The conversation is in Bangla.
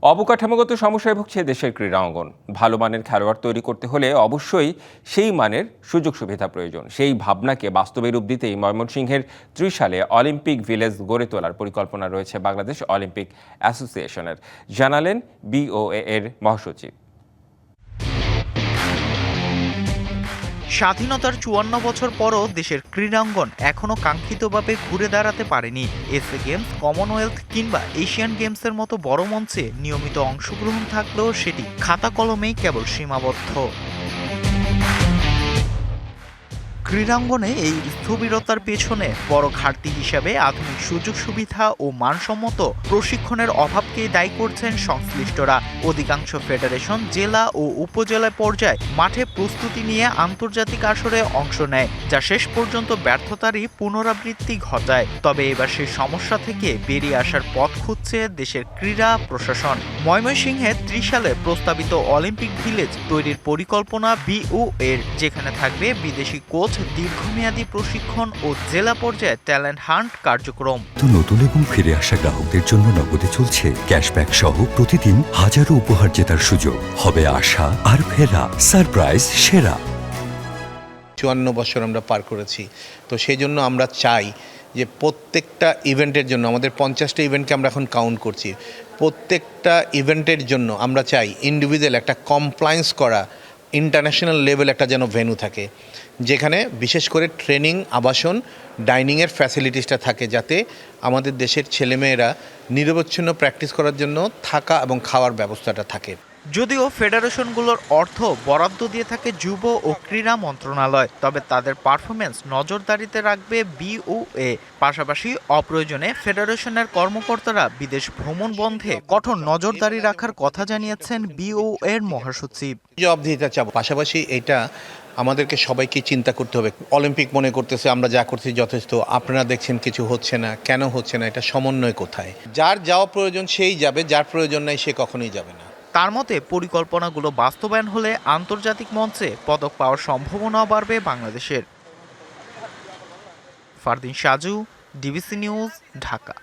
অবকাঠামোগত সমস্যায় ভুগছে দেশের ক্রীড়া অঙ্গন। ভালো মানের খেলোয়াড় তৈরি করতে হলে অবশ্যই সেই মানের সুযোগ সুবিধা প্রয়োজন। সেই ভাবনাকে বাস্তবে রূপ দিতেই ময়মনসিংহের ত্রিশালে অলিম্পিক ভিলেজ গড়ে তোলার পরিকল্পনা রয়েছে বাংলাদেশ অলিম্পিক অ্যাসোসিয়েশনের, জানালেন বিওএ এর মহাসচিব। স্বাধীনতার ৫৪ বছর পরও দেশের ক্রীড়াঙ্গন এখনও কাঙ্ক্ষিতভাবে ঘুরে দাঁড়াতে পারেনি। এসএ গেমস, কমনওয়েলথ কিংবা এশিয়ান গেমসের মতো বড় মঞ্চে নিয়মিত অংশগ্রহণ থাকলেও সেটি খাতা কলমেই কেবল সীমাবদ্ধ। ক্রীড়াঙ্গনে এই স্থবিরতার পেছনে বড় ঘাটতি হিসাবে আধুনিক সুযোগ সুবিধা ও মানসম্মত প্রশিক্ষণের অভাবকেই দায়ী করছেন সংশ্লিষ্টরা। অধিকাংশ ফেডারেশন জেলা ও উপজেলা পর্যায়ে মাঠে প্রস্তুতি নিয়ে আন্তর্জাতিক আসরে অংশ নেয়, যা শেষ পর্যন্ত ব্যর্থতারই পুনরাবৃত্তি ঘটায়। তবে এবার সেই সমস্যা থেকে বেরিয়ে আসার পথ খুঁজছে দেশের ক্রীড়া প্রশাসন। ময়মনসিংহে ত্রিশালে প্রস্তাবিত অলিম্পিক ভিলেজ তৈরির পরিকল্পনা বিওএর, যেখানে থাকবে বিদেশি কোচ, দীর্ঘমেয়াদী প্রশিক্ষণ ও জেলা পর্যায়ে ট্যালেন্ট হান্ট কার্যক্রম। নতুন এবং ফিরে আসা গ্রাহকদের জন্য নগদে চলছে ক্যাশব্যাক সহ প্রতিদিন হাজারো উপহার জেতার সুযোগ। হবে আশা আর ফেরা, সারপ্রাইজ সেরা। ৫৪ বছর আমরা পার করেছি, তো সেই জন্য আমরা চাই যে প্রত্যেকটা ইভেন্টের জন্য, আমাদের 50টা ইভেন্টকে আমরা এখন কাউন্ট করছি, প্রত্যেকটা ইভেন্টের জন্য আমরা চাই ইন্ডিভিজুয়াল একটা কমপ্লায়েন্স করা ইন্টারন্যাশনাল লেভেল একটা যেন ভেন্যু থাকে, যেখানে বিশেষ করে ট্রেনিং, আবাসন, ডাইনিংয়ের ফ্যাসিলিটিসটা থাকে, যাতে আমাদের দেশের ছেলেমেয়েরা নিরবচ্ছিন্ন প্র্যাকটিস করার জন্য থাকা এবং খাওয়ার ব্যবস্থাটা থাকে। যদিও ফেডারেশনগুলোর অর্থ বরাদ্দ দিয়ে থাকে যুব ও ক্রীড়া মন্ত্রণালয়, তবে তাদের পারফরমেন্স নজরদারিতে রাখবে বিওএ। পাশাপাশি অপ্রয়োজনে ফেডারেশনের কর্মকর্তারা বিদেশ ভ্রমণ বন্ধে কঠোর নজরদারি রাখার কথা জানিয়েছেন বিওএ এর মহাসচিব। জবাব দিতে চাব, পাশাপাশি এটা আমাদেরকে সবাইকে চিন্তা করতে হবে। অলিম্পিক মনে করতেছে আমরা যা করছি যথেষ্ট, আপনারা দেখছেন কিছু হচ্ছে না, কেন হচ্ছে না? এটা সমন্বয় কোথায়? যার যাওয়া প্রয়োজন সেই যাবে, যার প্রয়োজন নাই সে কখনোই যাবে না। তার মতে পরিকল্পনাগুলো বাস্তবায়ন হলে আন্তর্জাতিক মঞ্চে পদক পাওয়ার সম্ভাবনা বাড়বে বাংলাদেশের। Fardin Saju, DBC news, Dhaka.